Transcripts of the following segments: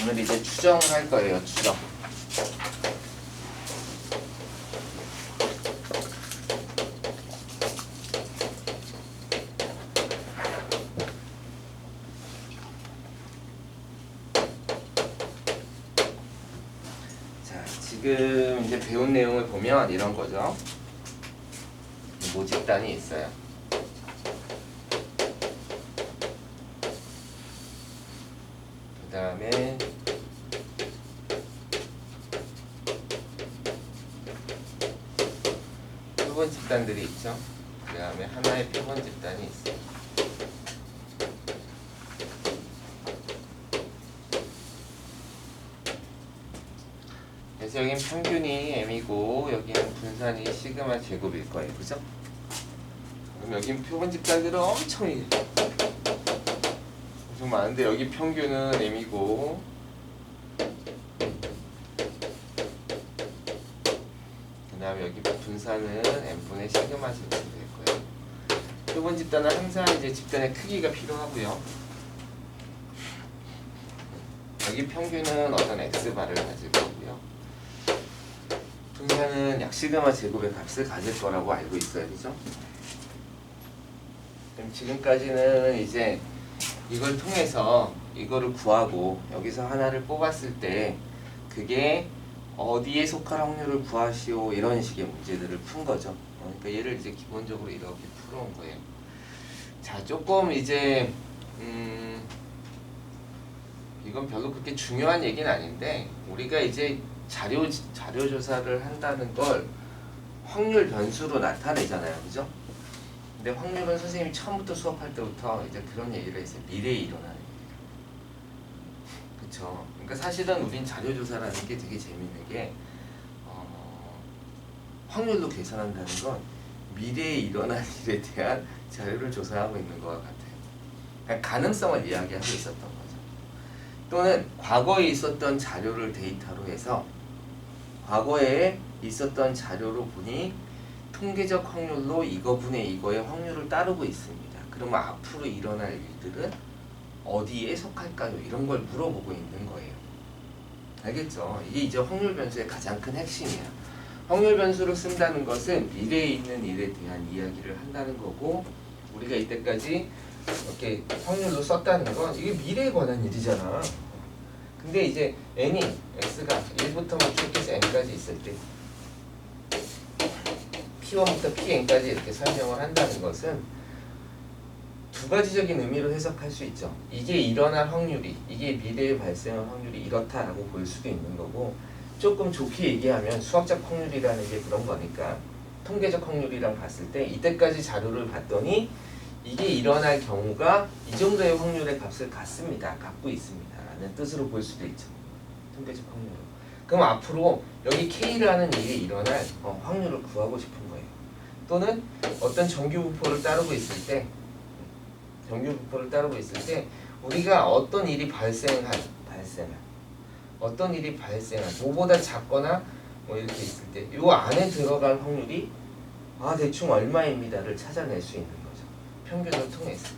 오늘 이제 추정을 할 거예요. 추정. 자, 지금 이제 배운 내용을 보면 이런 거죠. 모집단이 있어요. 그 다음에 표본 집단들이 있죠. 그 다음에 하나의 표본 집단이 있어요. 그래서 여긴 평균이 m이고 여기는 분산이 시그마 제곱일 거예요. 그죠? 그럼 여긴 표본 집단들은 엄청 많은데 여기 평균은 m이고 그 다음에 여기 분산은 m분의 시그마 제곱이 될 거예요. 표본 집단은 항상 이제 집단의 크기가 필요하고요. 여기 평균은 어떤 x바를 가질 거고요. 분산은 약 시그마 제곱의 값을 가질 거라고 알고 있어야 되죠. 그럼 지금까지는 이제 이걸 통해서 이거를 구하고 여기서 하나를 뽑았을 때 그게 어디에 속할 확률을 구하시오 이런 식의 문제들을 푼 거죠. 그러니까 얘를 이제 기본적으로 이렇게 풀어온 거예요. 자, 조금 이제 이건 별로 그렇게 중요한 얘기는 아닌데 우리가 이제 자료 조사를 한다는 걸 확률 변수로 나타내잖아요. 그죠? 근데 확률은 선생님이 처음부터 수업할 때부터 이제 그런 얘기를 했어요. 미래에 일어나는 일. 그쵸? 그러니까 사실은 우린 자료 조사라는 게 되게 재밌는 게 확률로 계산한다는 건 미래에 일어날 일에 대한 자료를 조사하고 있는 것과 같아요. 그러니까 가능성을 이야기하고 있었던 거죠. 또는 과거에 있었던 자료를 데이터로 해서 과거에 있었던 자료로 보니 통계적 확률로 이거분의 이거의 확률을 따르고 있습니다. 그러면 앞으로 일어날 일들은 어디에 속할까요? 이런 걸 물어보고 있는 거예요. 알겠죠? 이게 이제 확률 변수의 가장 큰 핵심이야. 확률 변수를 쓴다는 것은 미래에 있는 일에 대한 이야기를 한다는 거고 우리가 이때까지 이렇게 확률로 썼다는 건 이게 미래에 관한 일이잖아. 근데 이제 n이 x가 1부터 쭉해서 n까지 있을 때 P1부터 Pn까지 이렇게 설명을 한다는 것은 두 가지적인 의미로 해석할 수 있죠. 이게 일어날 확률이, 이게 미래에 발생할 확률이 이렇다라고 볼 수도 있는 거고 조금 좋게 얘기하면 수학적 확률이라는 게 그런 거니까 통계적 확률이랑 봤을 때 이때까지 자료를 봤더니 이게 일어날 경우가 이 정도의 확률의 값을 갖고 있습니다 라는 뜻으로 볼 수도 있죠. 통계적 확률. 그럼 앞으로 여기 K라는 일이 일어날 확률을 구하고 싶은 거예요. 또는 어떤 정규 부포를 따르고 있을 때 우리가 어떤 일이 발생한 뭐보다 작거나 뭐 이렇게 있을 때 요 안에 들어갈 확률이 대충 얼마입니다를 찾아낼 수 있는 거죠. 평균을 통해서.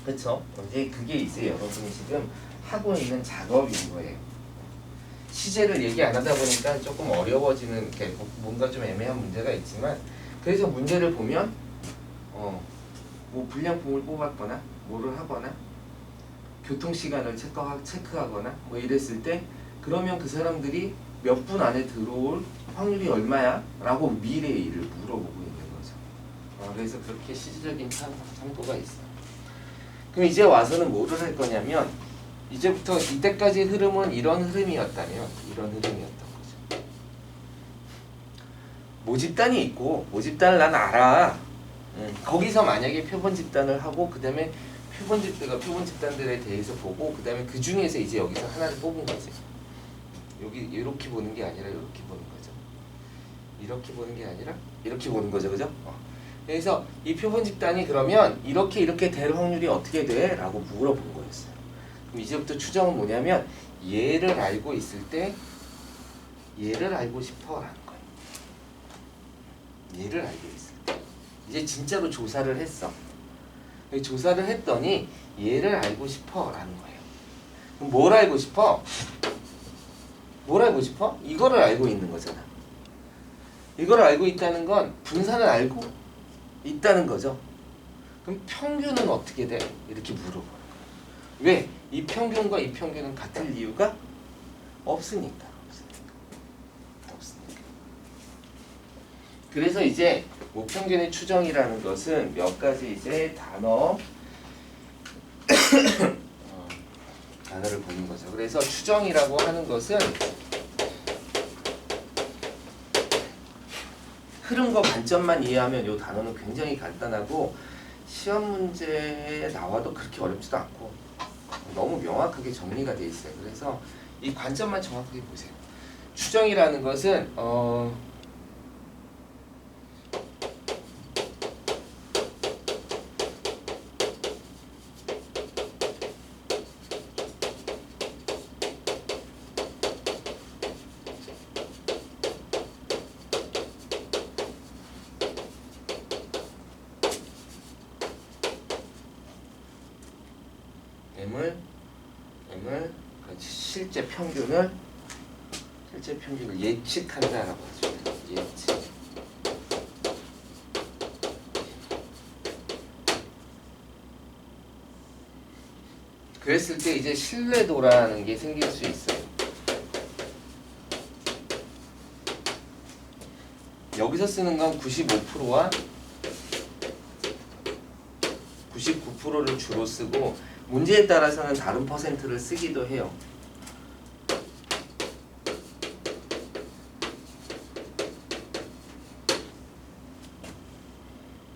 그쵸? 이제 그게 이제 여러분이 지금 하고 있는 작업인 거예요. 시제를 얘기 안 하다 보니까 조금 어려워지는 게 뭔가 좀 애매한 문제가 있지만 그래서 문제를 보면 뭐 불량품을 뽑았거나 뭐를 하거나 교통시간을 체크하거나 뭐 이랬을 때 그러면 그 사람들이 몇 분 안에 들어올 확률이 얼마야? 라고 미래의 일을 물어보고 있는 거죠. 그래서 그렇게 시제적인 참고가 있어요. 그럼 이제 와서는 뭐를 할 거냐면 이제부터 이때까지 흐름은 이런 흐름이었다면 이런 흐름이었던 거죠. 모집단이 있고 모집단을 난 알아. 거기서 만약에 표본 집단을 하고 그 다음에 표본 집단들에 대해서 보고 그 다음에 그 중에서 이제 여기서 하나를 뽑은 거지. 여기 이렇게 보는 게 아니라 이렇게 보는 거죠. 이렇게 보는 게 아니라 이렇게 보는 거죠, 그죠? 그래서 이 표본 집단이 그러면 이렇게 될 확률이 어떻게 돼? 라고 물어본 거였어요. 그럼 이제부터 추정은 뭐냐면 얘를 알고 있을 때 얘를 알고 싶어 라는 거예요. 얘를 알고 있을 때 이제 진짜로 조사를 했어. 조사를 했더니 얘를 알고 싶어 라는 거예요. 그럼 뭘 알고 싶어? 뭘 알고 싶어? 이거를 알고 있는 거잖아. 이거를 알고 있다는 건 분산을 알고 있다는 거죠. 그럼 평균은 어떻게 돼? 이렇게 물어보는 거야. 왜? 이 평균과 이 평균은 같을 이유가 없으니까. 없으니까. 그래서 이제 모평균의 추정이라는 것은 몇 가지 이제 단어를 보는 거죠. 그래서 추정이라고 하는 것은 흐름과 관점만 이해하면 이 단어는 굉장히 간단하고 시험 문제에 나와도 그렇게 어렵지도 않고 너무 명확하게 정리가 돼 있어요. 그래서 이 관점만 정확하게 보세요. 추정이라는 것은 M을 실제 평균을 예측한다라고 하죠. 예측. 그랬을 때 이제 신뢰도라는 게 생길 수 있어요. 여기서 쓰는 건 95%와 99%를 주로 쓰고 문제에 따라서는 다른 퍼센트를 쓰기도 해요.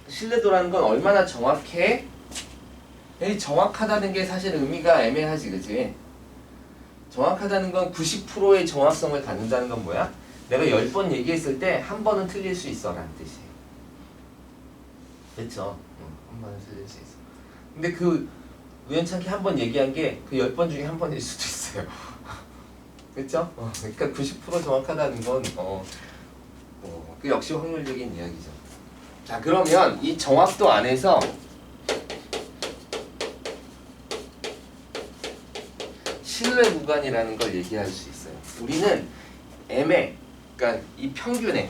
신뢰도라는 건 얼마나 정확해? 이 정확하다는 게 사실 의미가 애매하지, 그치? 정확하다는 건 90%의 정확성을 갖는다는 건 뭐야? 내가 10번 얘기했을 때 한 번은 틀릴 수 있어 라는 뜻이에요. 그렇죠? 한 번은 틀릴 수 있어. 근데 그 우연찮게 한 번 얘기한 게 그 10번 중에 한 번일 수도 있어요. 그렇죠? 그러니까 90% 정확하다는 건 그 역시 확률적인 이야기죠. 자, 그러면 이 정확도 안에서 신뢰 구간이라는 걸 얘기할 수 있어요. 우리는 M에, 그러니까 이 평균에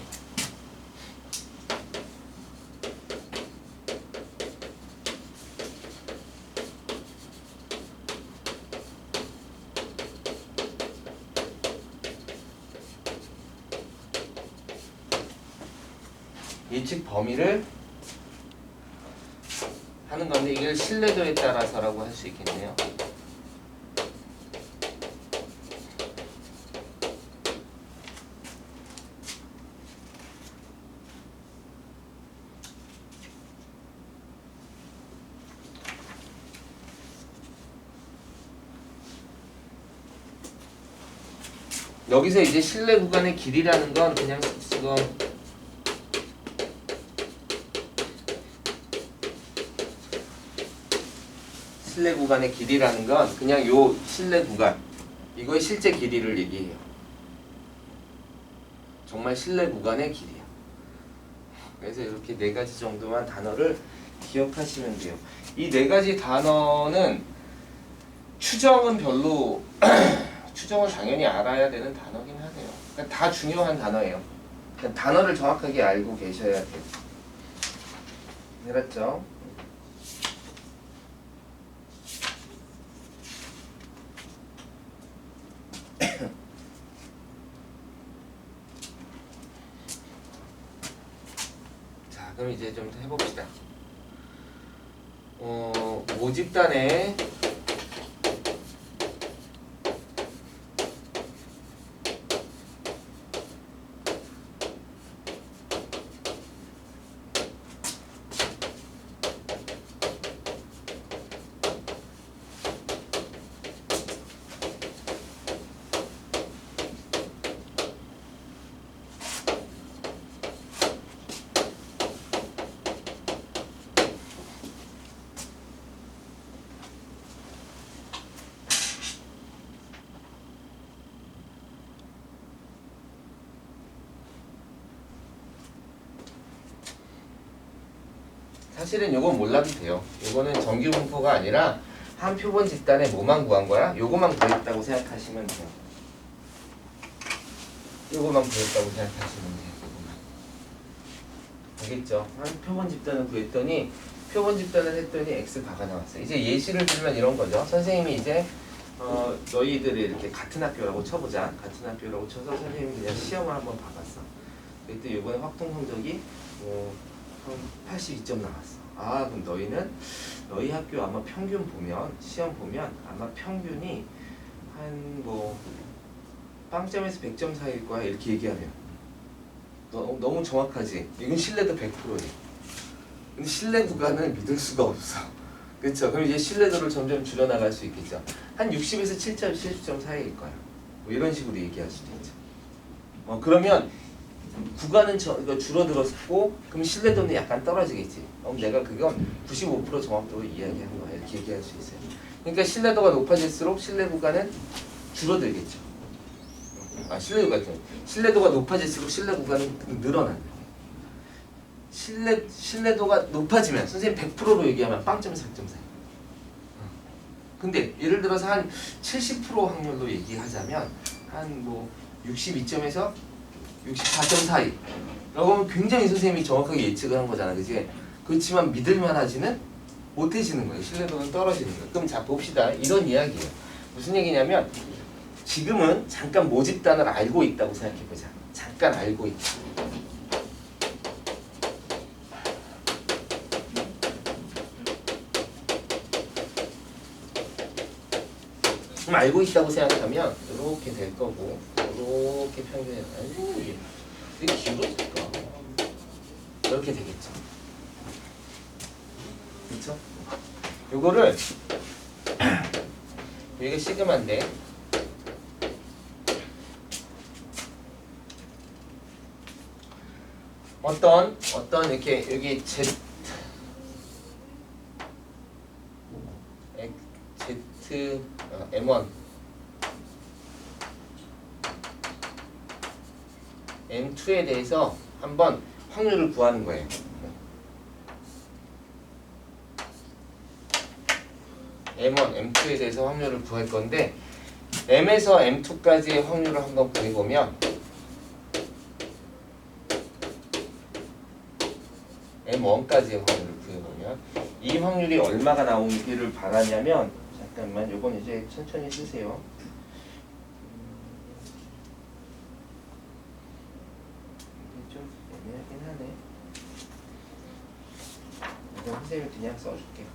예측 범위를 하는 건데 이걸 신뢰도에 따라서라고 할 수 있겠네요. 여기서 이제 신뢰 구간의 길이라는 건 그냥 지금 신뢰 구간의 길이라는 건 그냥 요 신뢰 구간 이거의 실제 길이를 얘기해요. 정말 신뢰 구간의 길이야. 그래서 이렇게 4가지 정도만 단어를 기억하시면 돼요. 이 4가지 단어는 추정은 별로 추정은 당연히 알아야 되는 단어긴 하네요. 그러니까 다 중요한 단어예요. 그냥 단어를 정확하게 알고 계셔야 돼요. 알았죠? 자, 그럼 이제 좀 해봅시다. 모집단에 사실은 이건 몰라도 돼요. 이거는 정규 분포가 아니라 한 표본 집단에 뭐만 구한 거야? 요거만 구했다고 생각하시면 돼요. 요거만 구했다고 생각하시면 돼요. 요거만. 알겠죠? 한 표본 집단을 구했더니 표본 집단을 했더니 x바가 나왔어요. 이제 예시를 들면 이런 거죠. 선생님이 이제 너희들이 이렇게 같은 학교라고 쳐보자. 같은 학교라고 쳐서 선생님이 그냥 시험을 한번 봐봤어. 그때 이번에 확통 성적이 한 82점 나왔어. 아, 그럼 너희는 너희 학교 아마 평균 보면 시험 보면 아마 평균이 한 뭐 빵점에서 100점 사이일 거야 이렇게 얘기하면 너무 정확하지. 이건 신뢰도 100%지. 근데 신뢰 구간은 믿을 수가 없어. 그렇죠? 그럼 이제 신뢰도를 점점 줄여나갈 수 있겠죠. 한 60에서 7점, 70점 사이일 거야. 뭐 이런 식으로 얘기할 수도 있죠. 그러면 구간은 줄어들었고 그럼 신뢰도는 약간 떨어지겠지. 그럼 내가 그건 95% 정확도로 이야기하는 거야. 이렇게 얘기할 수 있어요. 그러니까 신뢰도가 높아질수록 신뢰 구간은 줄어들겠죠. 신뢰도가 높아질수록 신뢰 구간은 늘어난다. 신뢰도가 높아지면 선생님 100%로 얘기하면 빵점에서 100점 사이. 근데 예를 들어서 한 70% 확률로 얘기하자면 한 뭐 62점에서 64점 사이. 라고 하면 굉장히 선생님이 정확하게 예측을 한 거잖아. 그치? 그렇지만 믿을만하지는 못해지는 거예요. 신뢰도는 떨어지는 거예요. 그럼 자 봅시다. 이런 이야기예요. 무슨 얘기냐면 지금은 잠깐 모집단을 알고 있다고 생각해보자. 잠깐 알고 있다. 그럼 알고 있다고 생각하면 이렇게 될 거고 이렇게 평균에 이게 기울어질까? 이렇게 되겠죠. 그렇죠? 요거를 이게 시그마인데 어떤 이렇게 여기 Z M1 M2에 대해서 한번 확률을 구하는 거예요. M1, M2에 대해서 확률을 구할 건데 M에서 M2까지의 확률을 한번 구해보면 M1까지의 확률을 구해보면 이 확률이 얼마가 나오기를 바라냐면 잠깐만 요건 이제 천천히 쓰세요. 이게 좀 애매하긴 하네. 이건 선생님이 그냥 써줄게요.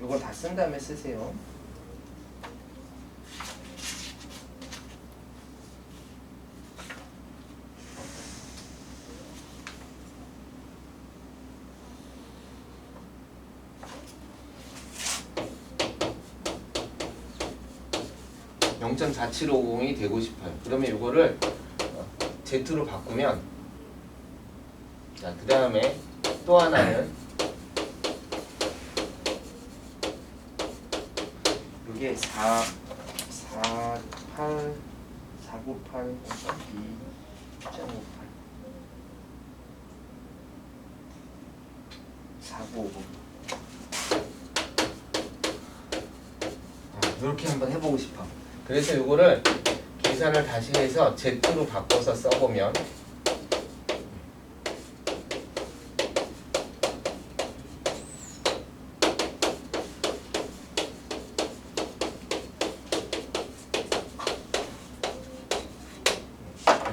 요건 다 쓴 다음에 쓰세요. 0.4750이 되고 싶어요. 그러면 이거를 Z로 바꾸면 자, 그 다음에 또 하나는 이게 498 498 2.58 4950 이렇게 한번 해보고 싶어. 그래서 이거를 계산을 다시 해서 Z로 바꿔서 써보면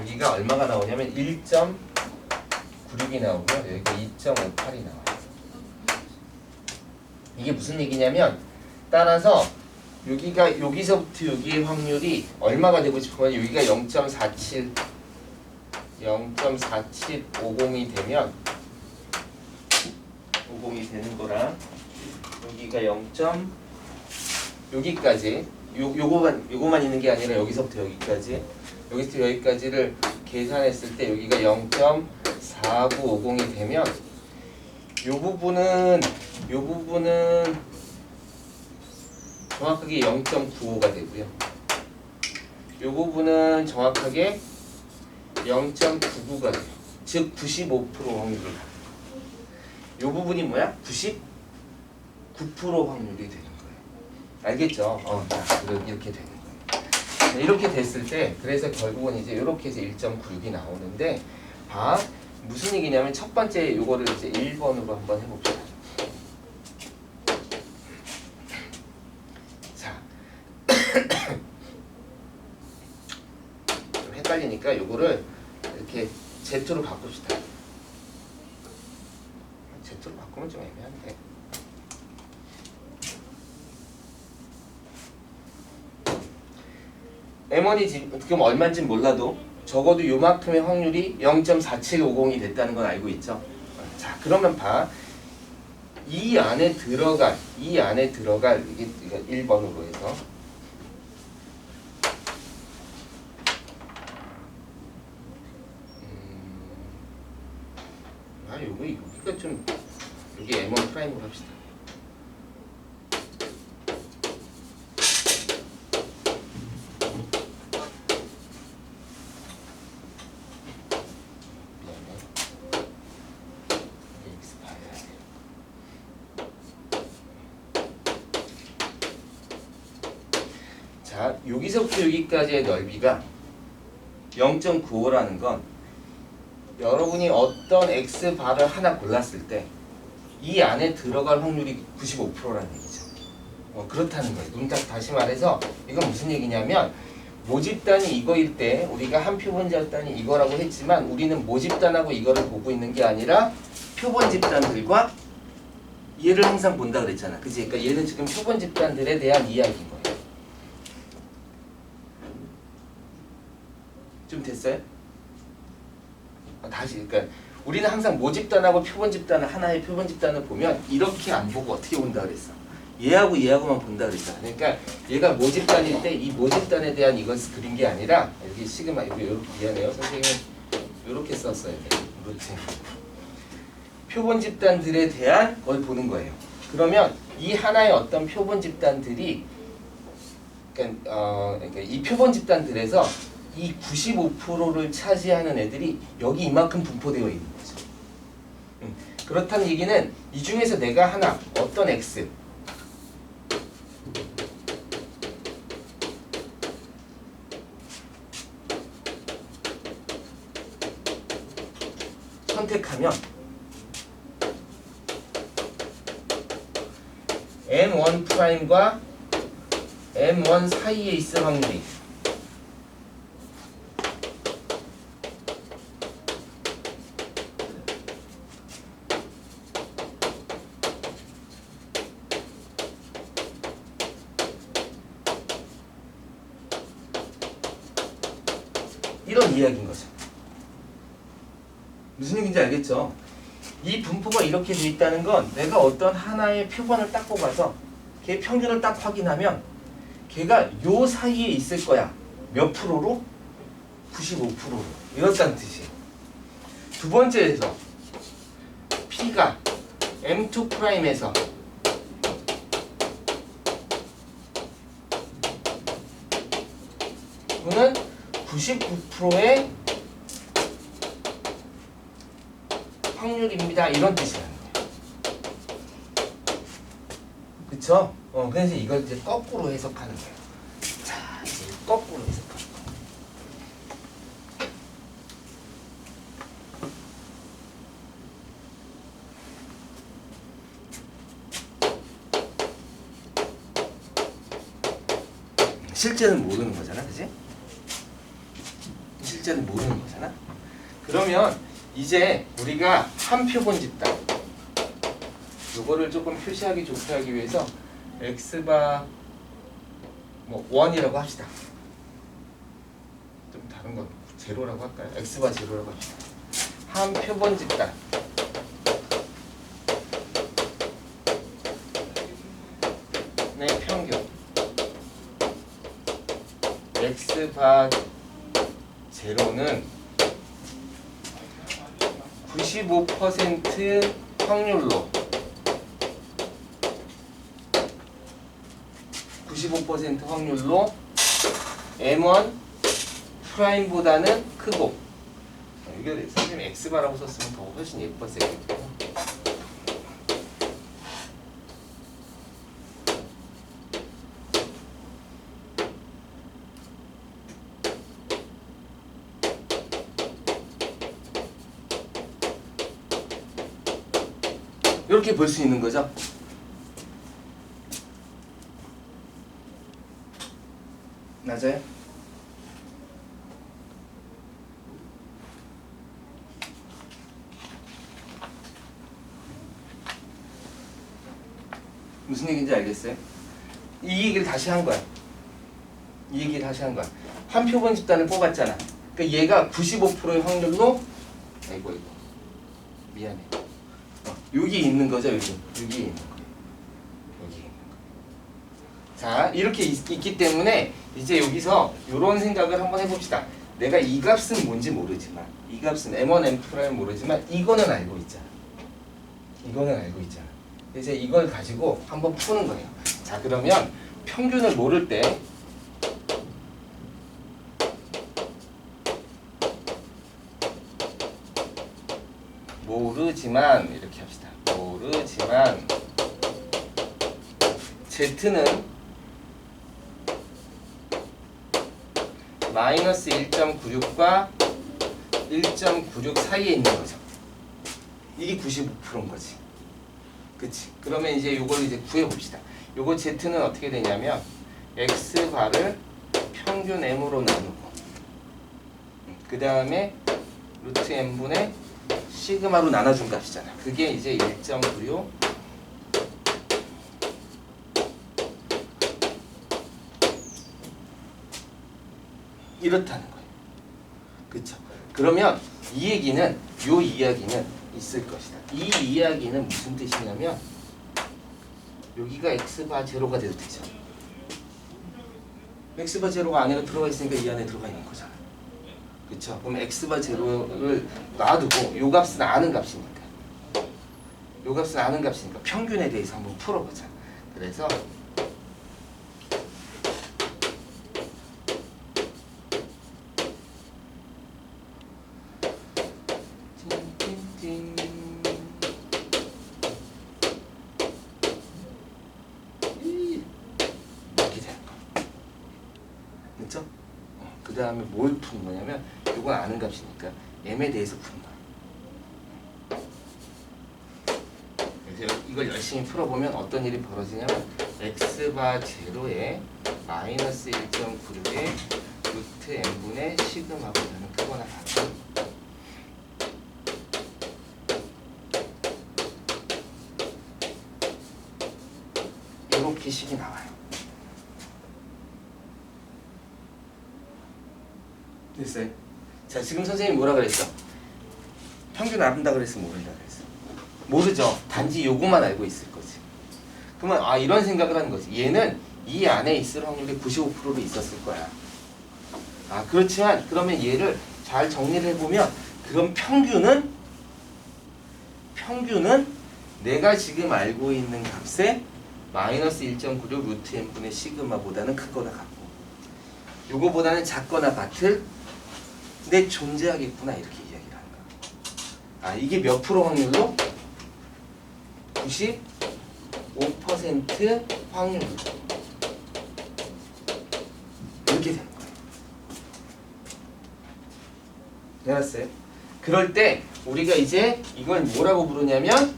여기가 얼마가 나오냐면 1.96이 나오고요. 여기가 2.58이 나와요. 이게 무슨 얘기냐면 따라서 여기가 여기서부터 여기의 확률이 얼마가 되고 싶으면 여기가 0.4750이 되면 50이 되는 거랑 여기가 0. 여기까지 요거만 있는 게 아니라 여기서부터 여기까지 여기서부터 여기까지를 계산했을 때 여기가 0.4950이 되면 요 부분은 정확하게 0.95가 되고요. 이 부분은 정확하게 0.99가 돼요. 즉 95% 확률을 갖는 거예요. 이 부분이 뭐야? 99% 확률이 되는 거예요. 알겠죠? 자, 이렇게 되는 거예요. 자, 이렇게 됐을 때 그래서 결국은 이제 이렇게 해서 1.96이 나오는데 봐. 무슨 얘기냐면 첫 번째 요거를 이제 1번으로 한번 해봅시다. 자, 좀 헷갈리니까 요거를 이렇게 Z로 바꿉시다. Z로 바꾸면 좀 애매한데. M1이 지금 얼마인지 몰라도 적어도 요만큼의 확률이 0.4750이 됐다는 건 알고 있죠. 자, 그러면 봐. 이 안에 들어갈 이게 1번으로 해서 여기가 좀 여기 M1 프라임으로 합시다. 자, 여기서부터 여기까지의 넓이가 0.95라는 건 여러분이 어떤 X바를 하나 골랐을 때 이 안에 들어갈 확률이 95%라는 얘기죠. 그렇다는 거예요. 눈딱 다시 말해서 이건 무슨 얘기냐면 모집단이 이거일 때 우리가 한 표본 집단이 이거라고 했지만 우리는 모집단하고 이거를 보고 있는 게 아니라 표본 집단들과 얘를 항상 본다 그랬잖아. 그치? 그러니까 얘는 지금 표본 집단들에 대한 이야기인 거예요. 좀 됐어요? 다시 그러니까 우리는 항상 모집단하고 표본 집단을 하나의 표본 집단을 보면 이렇게 안 보고 어떻게 본다 그랬어? 얘하고 얘하고만 본다 그랬잖아. 그러니까 얘가 모집단일 때 이 모집단에 대한 이것을 그린 게 아니라 여기 시그마 이거 미안해요 선생님 이렇게 썼어야 돼. 그렇지. 표본 집단들에 대한 걸 보는 거예요. 그러면 이 하나의 어떤 표본 집단들이 그러니까 이 표본 집단들에서 이 95%를 차지하는 애들이 여기 이만큼 분포되어 있는 거죠. 그렇다는 얘기는 이 중에서 내가 하나 어떤 X 선택하면 M1 프라임과 M1 사이에 있을 확률이 이런 이야기인 거죠. 무슨 얘기인지 알겠죠? 이 분포가 이렇게 돼 있다는 건 내가 어떤 하나의 표본을 딱 뽑아서 걔 평균을 딱 확인하면 걔가 요 사이에 있을 거야. 몇 프로로? 95%로. 이렇다는 뜻이에요. 두 번째에서 P가 M2 프라임에서 그는 99%의 확률입니다. 이런 뜻이라는 거예요. 그쵸? 그래서 이걸 이제 거꾸로 해석하는 거예요. 자, 이제 거꾸로 해석하는 거예요. 실제는 모르는 거잖아, 그치? 실제는 모르는 거잖아. 그러면 이제 우리가 한 표본 집단 요거를 조금 표시하기 좋게 하기 위해서 X바 뭐 1이라고 합시다. 좀 다른 건 제로라고 할까요? X바 제로라고 합시다. 한 표본 집단 의 평균 X바 제로는 95% 확률로 95% 확률로 M1 프라임보다는 크고 이게 선생님이 X바라고 썼으면 더 훨씬 예뻤을 거예요. 이렇게 볼 수 있는 거죠. 맞아요? 무슨 얘기인지 알겠어요? 이 얘기를 다시 한 거야. 이 얘기를 다시 한 거야. 한 표본 집단을 뽑았잖아. 그러니까 얘가 95%의 확률로 아이고 미안해. 여기 있는 거죠, 여기 있는 거. 여기 있는 거. 자, 이렇게 있기 때문에 이제 여기서 이런 생각을 한번 해봅시다. 내가 이 값은 뭔지 모르지만, 이 값은 M1, M2는 모르지만 이거는 알고 있잖아. 이거는 알고 있잖아. 이제 이걸 가지고 한번 푸는 거예요. 자, 그러면 평균을 모를 때 모르지만 이렇게 합시다. 모르지만 Z는 마이너스 1.96과 1.96 사이에 있는 거죠. 이게 95%인 거지. 그치? 그러면 이제 요걸 이제 구해봅시다. 요거 Z는 어떻게 되냐면 X바를 평균 M으로 나누고 그 다음에 루트 M분의 시그마로 나눠준 값이잖아. 그게 이제 1.96 이렇다는 거예요. 그쵸? 그러면 이 얘기는 요 이야기는 있을 것이다. 이 이야기는 무슨 뜻이냐면 여기가 X바 제로가 돼도 되죠. X바 제로가 안에 들어가 있으니까 이 안에 들어가 있는 거잖아. 그쵸? 그럼 X바 제로를 놔두고 요 값은 아는 값이니까 요 값은 아는 값이니까 평균에 대해서 한번 풀어보자. 그래서 그 다음에 뭘 푸는 거냐면 이건 아는 값이니까 m에 대해서 푸는 거야. 그래서 이걸 열심히 풀어보면 어떤 일이 벌어지냐면 x바 제로에 마이너스 1.96에 루트 n분의 시그마보다는 크거나 같은 이렇게 식이 나와요. 됐어요? 자, 지금 선생님이 뭐라 그랬어? 평균 안다 그랬어, 모른다 그랬어? 모르죠. 단지 요거만 알고 있을 거지. 그러면 아, 이런 생각을 하는 거지. 얘는 이 안에 있을 확률이 95%로 있었을 거야. 아, 그렇지만 그러면 얘를 잘 정리를 해보면 그럼 평균은 내가 지금 알고 있는 값에 마이너스 1.96 루트 n분의 시그마보다는 크거나 같고 요거보다는 작거나 같을 내 존재하겠구나 이렇게 이야기를 하는 거야. 아, 이게 몇 프로 확률로? 95% 확률로 이렇게 되는 거예요. 알았어요? 그럴 때 우리가 이제 이걸 뭐라고 부르냐면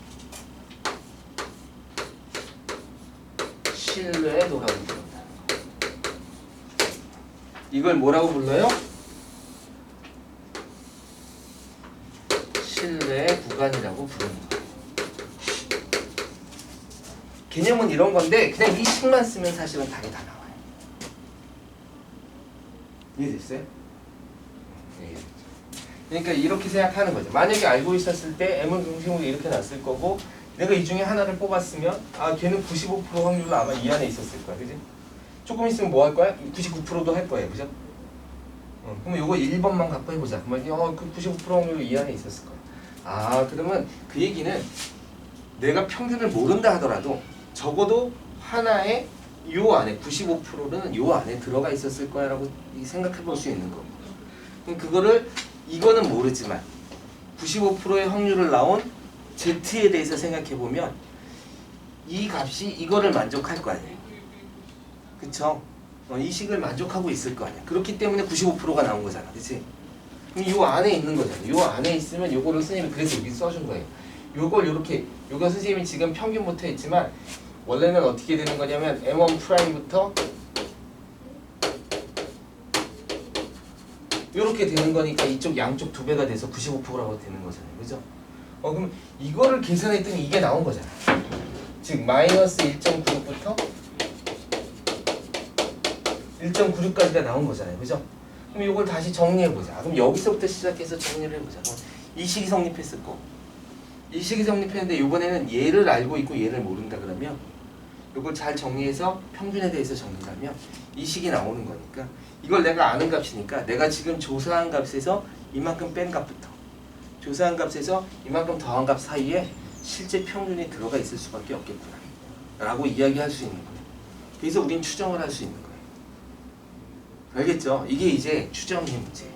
신뢰도라고 부른다는 거예요. 이걸 뭐라고 불러요? 신뢰 구간이라고 부르는 거예요. 개념은 이런 건데 그냥 이 식만 쓰면 사실은 답이 다 나와요. 이해됐어요? 네. 그러니까 이렇게 생각하는 거죠. 만약에 알고 있었을 때 M은 중심으로 이렇게 놨을 거고 내가 이 중에 하나를 뽑았으면 아, 걔는 95% 확률로 아마 이 안에 있었을 거야. 그지? 조금 있으면 뭐 할 거야? 99%도 할 거예요. 그죠? 그러면 요거 1번만 갖고 해보자. 그러면 그 95% 확률로 이 안에 있었을 거야. 아, 그러면 그 얘기는 내가 평균을 모른다 하더라도 적어도 하나의 요 안에 95%는 요 안에 들어가 있었을 거야 라고 생각해 볼 수 있는 겁니다. 그럼 그거를 이거는 모르지만 95%의 확률을 나온 Z에 대해서 생각해 보면 이 값이 이거를 만족할 거 아니에요. 그쵸? 이 식을 만족하고 있을 거 아니야. 그렇기 때문에 95%가 나온 거잖아. 그치? 그럼 요 안에 있는 거잖아. 요 안에 있으면 요거를 선생님이 그래서 여기 써준 거예요. 요걸 요렇게 요거 선생님이 지금 평균부터 했지만 원래는 어떻게 되는 거냐면 M1 프라임부터 요렇게 되는 거니까 이쪽 양쪽 2배가 돼서 95%라고 되는 거잖아요. 그죠? 그럼 이거를 계산했더니 이게 나온 거잖아. 즉 마이너스 1.96부터 1.96까지가 나온 거잖아요. 그죠? 그럼 이걸 다시 정리해보자. 그럼 여기서부터 시작해서 정리를 해보자. 그럼 이 식이 성립했었고 이 식이 성립했는데 이번에는 얘를 알고 있고 얘를 모른다 그러면 이걸 잘 정리해서 평균에 대해서 정리하면 이 식이 나오는 거니까 이걸 내가 아는 값이니까 내가 지금 조사한 값에서 이만큼 뺀 값부터 조사한 값에서 이만큼 더한 값 사이에 실제 평균이 들어가 있을 수밖에 없겠구나 라고 이야기할 수 있는 거예요. 그래서 우린 추정을 할 수 있는 거예요. 알겠죠? 이게 이제 추정의 문제예요.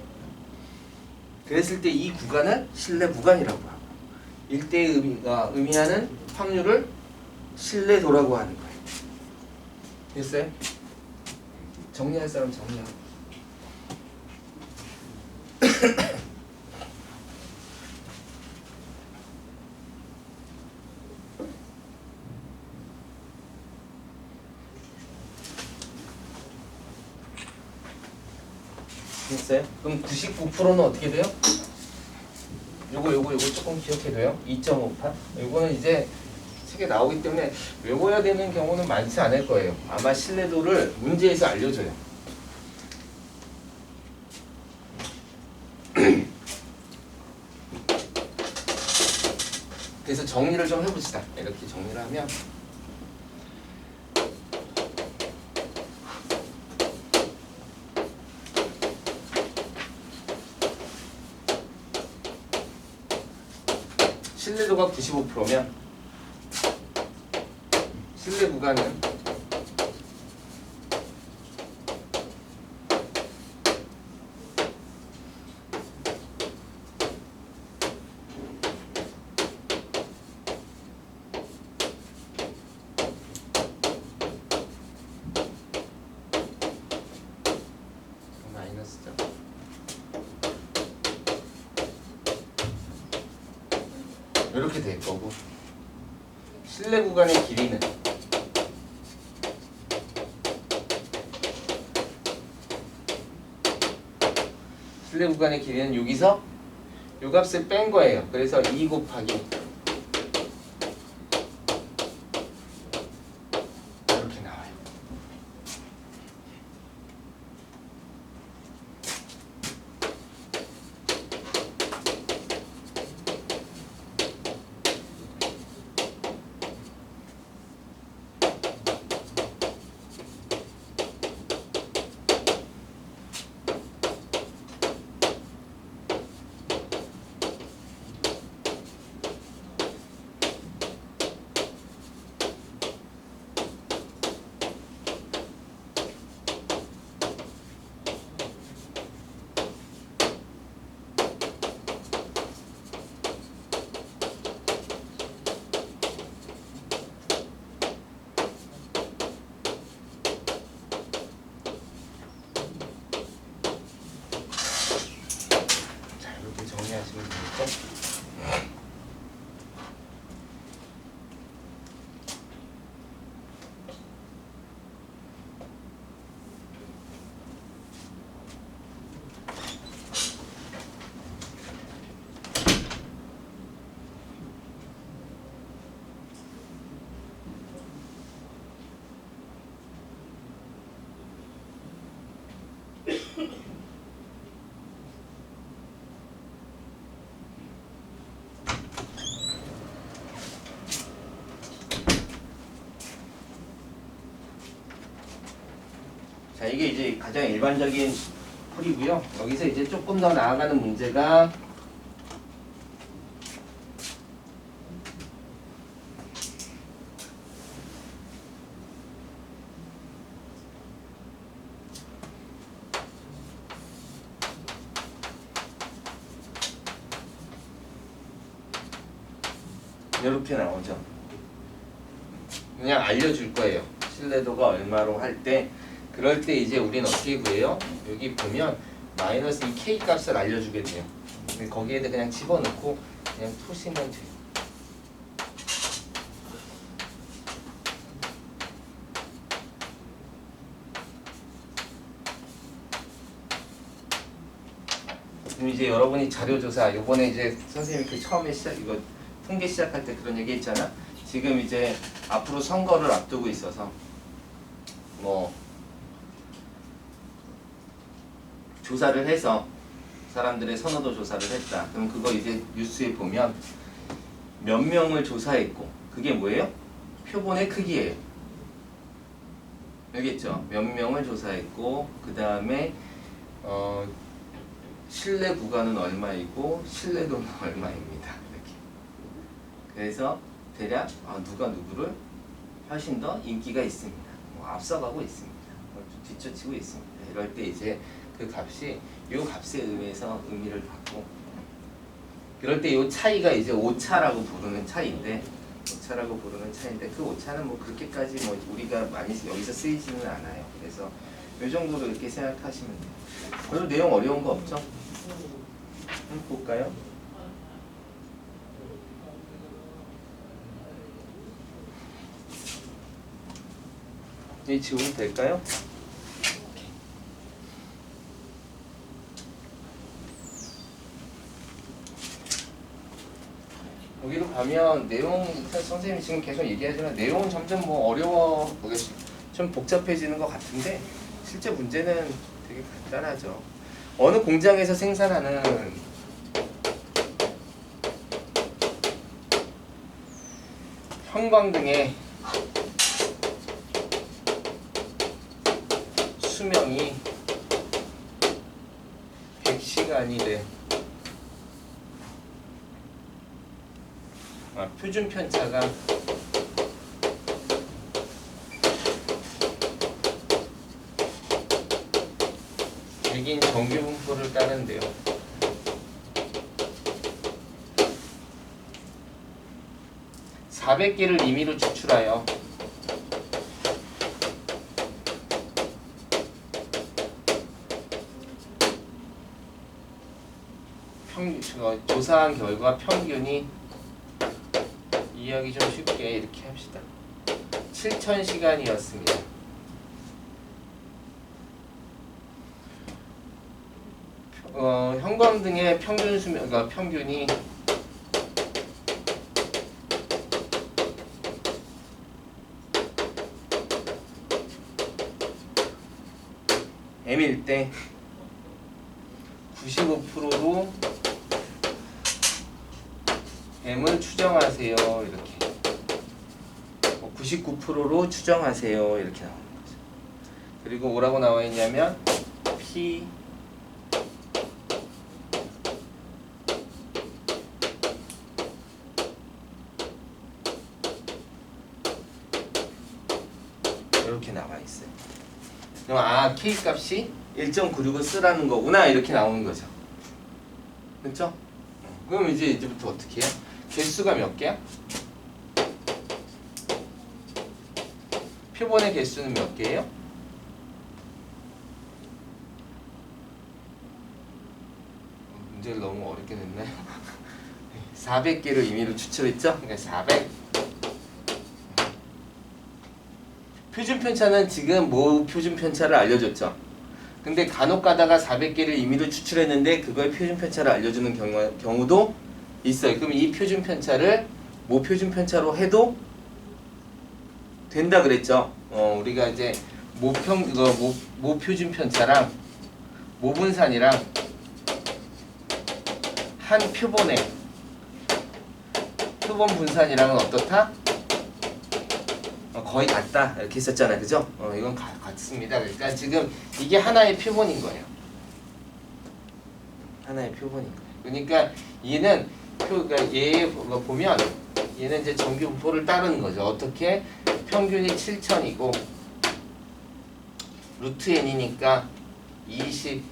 그랬을 때 이 구간을 신뢰 구간이라고 하고 1대의 의미하는 확률을 신뢰도라고 하는 거예요. 됐어요? 정리할 사람 정리하고 됐어요? 그럼 99%는 어떻게 돼요? 요거 조금 기억해둬요. 2.58. 요거는 이제 책에 나오기 때문에 외워야 되는 경우는 많지 않을 거예요. 아마 신뢰도를 문제에서 알려줘요. 그래서 정리를 좀 해봅시다. 이렇게 정리를 하면 신뢰도가 95%면 신뢰 구간은 마이너스죠. 이렇게 될 거고 신뢰 구간의 길이는 신뢰 구간의 길이는 여기서 요 값을 뺀 거예요. 그래서 2 곱하기 이렇게 나와요. 정리하시면 되겠죠? 자, 이게 이제 가장 일반적인 풀이고요. 여기서 이제 조금 더 나아가는 문제가 이렇게 나오죠. 그냥 알려줄 거예요. 신뢰도가 얼마로 할 때, 그럴 때 이제 우리는 어떻게 구해요? 여기 보면 마이너스 이 K 값을 알려주게 돼요. 근데 거기에다 그냥 집어넣고 그냥 푸시면 돼요. 지금 이제 여러분이 자료조사 요번에 이제 선생님이 그 처음에 이거 통계 시작할 때 그런 얘기 했잖아. 지금 이제 앞으로 선거를 앞두고 있어서 뭐 조사를 해서 사람들의 선호도 조사를 했다. 그럼 그거 이제 뉴스에 보면 몇 명을 조사했고 그게 뭐예요? 표본의 크기예요. 알겠죠? 몇 명을 조사했고 그 다음에 신뢰 구간은 얼마이고 신뢰도는 얼마입니다. 이렇게. 그래서 대략 누가 누구를 훨씬 더 인기가 있습니다. 뭐 앞서가고 있습니다. 뒤쫓치고 있습니다. 이럴 때 이제 그 값이 이 값에 의미를 받고 그럴 때 이 차이가 이제 오차라고 부르는 차이인데 그 오차는 뭐 그렇게까지 뭐 우리가 많이 여기서 쓰이지는 않아요. 그래서 이 정도로 이렇게 생각하시면 돼요. 그리고 내용 어려운 거 없죠? 한번 볼까요? 이 지우면 될까요? 여기로 가면 내용 선생님이 지금 계속 얘기하지만 내용은 점점 뭐 어려워 보겠습니다. 좀 복잡해지는 것 같은데 실제 문제는 되게 간단하죠. 어느 공장에서 생산하는 형광등의 수명이 100시간이 돼. 표준 편차가 100인 정규 분포를 따른대요. (400개를) 임의로 추출하여 조사한 결과 평균이 이해하기 좀 쉽게 이렇게 합시다. 7,000시간이었습니다. 형광등의 평균 수명, 그러니까 평균이 M일 때 95%로 M을 추정하세요. 이렇게 99%로 추정하세요. 이렇게 나오는 거죠. 그리고 뭐라고 나와 있냐면 P 이렇게 나와 있어요. 그럼 K 값이 1.96을 쓰라는 거구나 이렇게 나오는 거죠. 그렇죠? 그럼 이제부터 어떻게 해요? 개수가 몇 개야? 표본의 개수는 몇 개예요? 문제를 너무 어렵게 냈나요? 400개를 임의로 추출했죠? 그러니까 400. 표준 편차는 지금 뭐 표준 편차를 알려줬죠? 근데 간혹 가다가 400개를 임의로 추출했는데 그걸 표준 편차를 알려주는 경우도 있어요. 그럼 이 표준 편차를 모 표준 편차로 해도 된다 그랬죠. 우리가 이제 모 표준 편차랑 모분산이랑 한 표본 분산이랑은 어떻다? 거의 같다 이렇게 했었잖아요. 그죠? 이건 같습니다. 그러니까 지금 이게 하나의 표본인 거예요. 하나의 표본인 거예요. 그러니까 얘는 그러니까 얘 보면 얘는 이제 정규 분포를 따르는 거죠. 어떻게? 평균이 7,000이고 루트 n이니까 20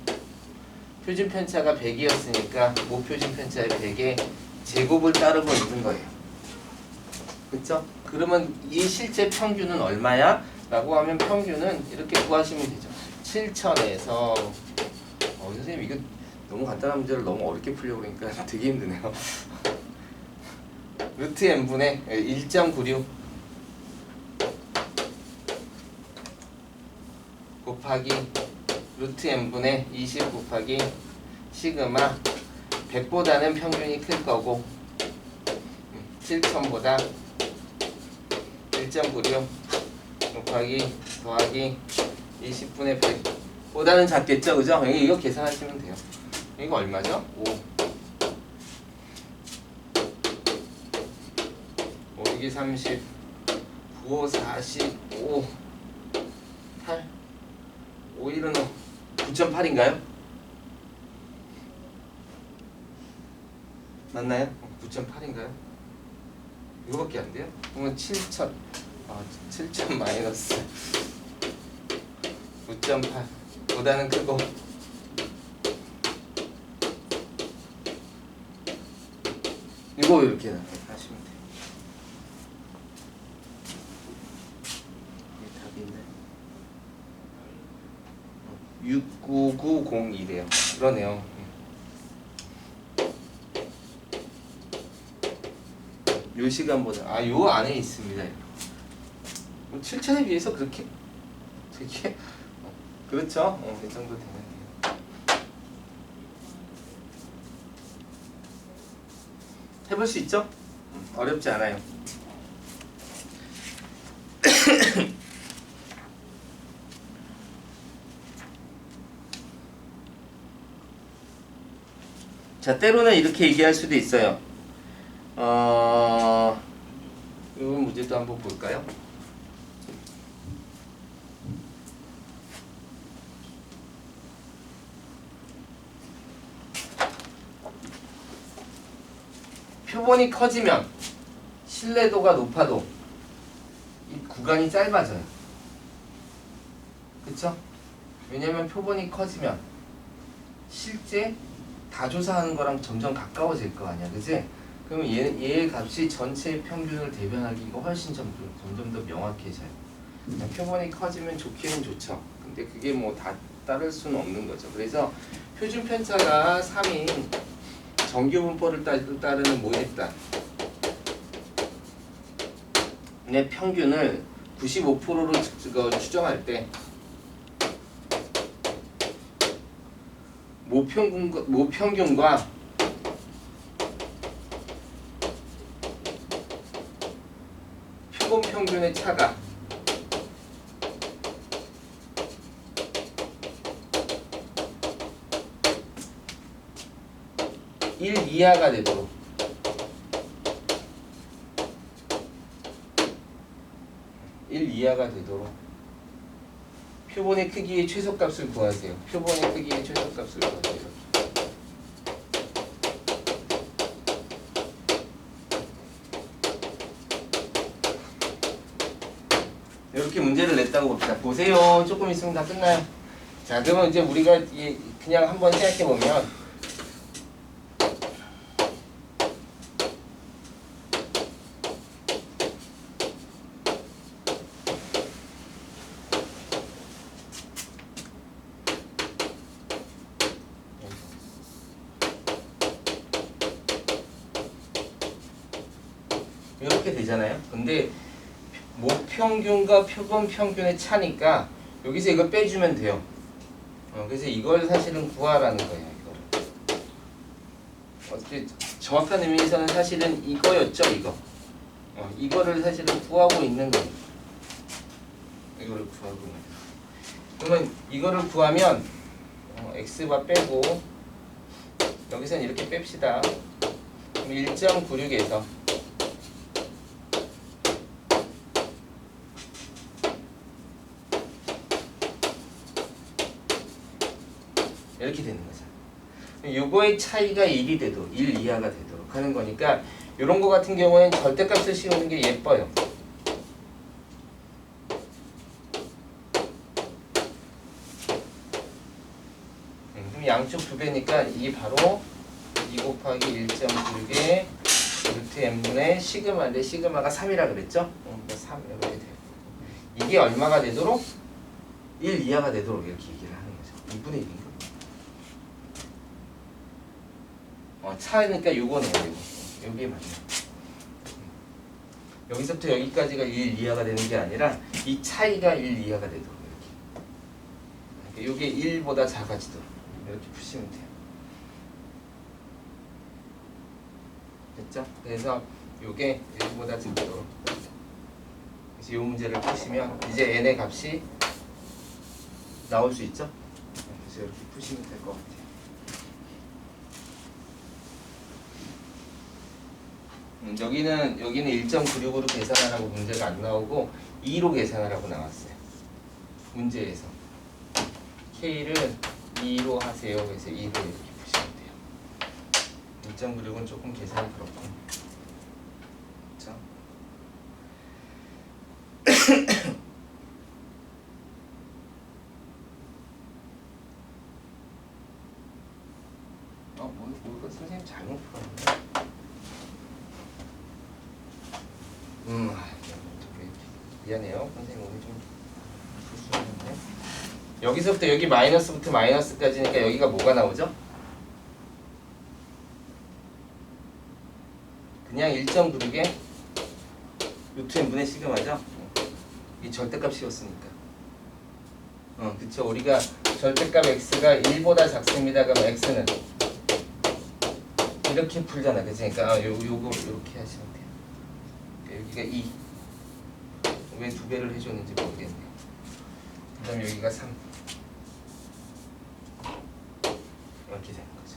표준 편차가 100이었으니까 모 표준 편차의 100의 제곱을 따르고 있는 거예요. 그렇죠? 그러면 이 실제 평균은 얼마야? 라고 하면 평균은 이렇게 구하시면 되죠. 7,000에서 선생님 이거 너무 간단한 문제를 너무 어렵게 풀려고 그러니까 되게 힘드네요. 루트 n분의 1.96 곱하기 루트 n분의 20 곱하기 시그마 100보다는 평균이 클 거고 7000보다 1.96 곱하기 더하기 20분의 100보다는 작겠죠, 그죠? 이거 계산하시면 돼요. 이거 얼마죠? 5 5기 30 9, 45 8 5일은 9.8인가요? 맞나요? 9.8인가요? 이거밖에 안 돼요? 그러면 7천 7천 마이너스 9.8 보다는 크고 이거 이렇게 하시면 돼요. 이게 답인데 69902래요. 그러네요. 요 시간보다 요 안에 있습니다. 7천에 비해서 그렇게 되게 그렇죠? 이 정도 되면 돼요. 해볼 수 있죠? 어렵지 않아요. 자, 때로는 이렇게 얘기할 수도 있어요. 이번 문제도 한번 볼까요? 표본이 커지면 신뢰도가 높아도 이 구간이 짧아져요. 그쵸? 왜냐면 표본이 커지면 실제 다 조사하는 거랑 점점 가까워질 거 아니야, 그치? 그러면 얘의 값이 전체 평균을 대변하기가 훨씬 점점 더 명확해져요. 표본이 커지면 좋기는 좋죠. 근데 그게 뭐 다 따를 수는 없는 거죠. 그래서 표준 편차가 3인 정규 분포를 따르는 모집단 의 평균을 95%로 추정할 때 모평균과 표본 평균의 차가 1 이하가 되도록 표본의 크기의 최소값을 구하세요. 표본의 크기의 최소값을 구하세요. 이렇게 문제를 냈다고 봅시다. 보세요. 조금 있으면 다 끝나요. 자, 그러면 이제 우리가 그냥 한번 생각해 보면 이렇게 되잖아요. 근데 모평균과 표본 평균의 차니까 여기서 이거 빼주면 돼요. 그래서 이걸 사실은 구하라는 거예요. 이거를. 어떻게 정확한 의미에서는 사실은 이거였죠, 이거. 이거를 사실은 구하고 있는 거예요. 이거를 구하고 있는 거예요. 그러면 이거를 구하면 x바 빼고 여기서는 이렇게 뺍시다. 그럼 1.96에서 이렇게 되는 거죠. 요거의 차이가 1이 되도록 1 이하가 되도록 하는 거니까 이런 거 같은 경우에는 절대값을 씌우는 게 예뻐요. 그럼 양쪽 2배니까 이게 바로 2 곱하기 1.96의 루트 n분의 시그마인데 시그마가 3이라 그랬죠? 3 이렇게 돼요. 이게 얼마가 되도록? 1 이하가 되도록 이렇게 얘기를 하는 거죠. 2분의 1인가? 차니까 요거네요. 요게 맞네요. 여기서부터 여기까지가 1 이하가 되는 게 아니라 이 차이가 1 이하가 되도록 이렇게. 요게 1보다 작아지도록 이렇게 푸시면 돼요. 됐죠? 그래서 요게 1보다 작도록. 그래서 요 문제를 푸시면 이제 n의 값이 나올 수 있죠? 그래서 이렇게 푸시면 될 것 같아요. 여기는 1.96으로 계산하라고 문제가 안 나오고 2로 계산하라고 나왔어요. 문제에서 K를 2로 하세요. 그래서 2로 이렇게 푸시면 돼요. 1.96은 조금 계산이 그렇고, 그렇죠? 뭐 선생님 잘못 풀었네. 미안해요. 선생님 오늘 좀 풀수있는데 여기서부터 여기 마이너스부터 마이너스까지니까 여기가 뭐가 나오죠? 그냥 1.96에 루트 n분의 시그마죠? 이 절대값 씌웠으니까. 그쵸. 우리가 절대값 x가 1보다 작습니다. 그럼 x는 이렇게 풀잖아. 그치? 그러니까 요거 이렇게 하시면 돼요. 그러니까 여기가 2. 왜 2배를 해줬는지 모르겠네요. 그 다음에 여기가 3. 이렇게 되는 거죠.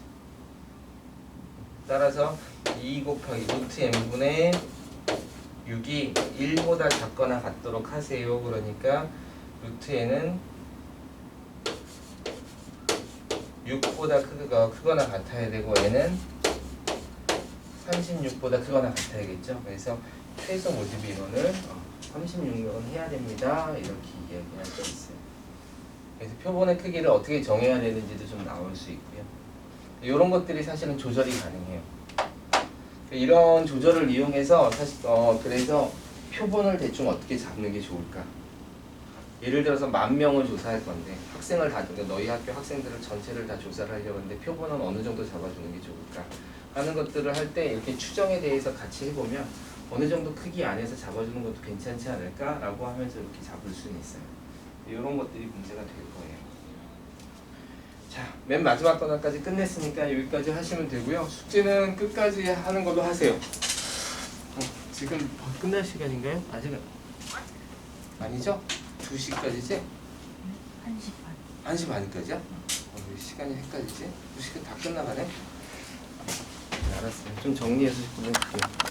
따라서 2 곱하기 루트 n분의 6이 1보다 작거나 같도록 하세요. 그러니까 루트 n은 6보다 크거나 같아야 되고 n은 36보다 크거나 같아야겠죠. 그래서 최소 모집 인원을 36명 해야 됩니다. 이렇게 이야기할 수 있어요. 그래서 표본의 크기를 어떻게 정해야 되는지도 좀 나올 수 있고요. 이런 것들이 사실은 조절이 가능해요. 이런 조절을 이용해서 사실 그래서 표본을 대충 어떻게 잡는 게 좋을까? 예를 들어서 10,000명을 조사할 건데 학생을 다 너희 학교 학생들을 전체를 다 조사를 하려고 하는데 표본은 어느 정도 잡아주는 게 좋을까? 하는 것들을 할 때 이렇게 추정에 대해서 같이 해보면 어느 정도 크기 안에서 잡아주는 것도 괜찮지 않을까라고 하면서 이렇게 잡을 수는 있어요. 이런 것들이 문제가 될 거예요. 자, 맨 마지막 거까지 끝냈으니까 여기까지 하시면 되고요. 숙제는 끝까지 하는 걸로 하세요. 지금 끝날 시간인가요? 아직은 아니죠? 2시까지지? 1시 반. 1시 반까지야? 왜 시간이 헷갈리지? 2시간 다 끝나가네? 알았어요. 좀 정리해서 보내줄게요.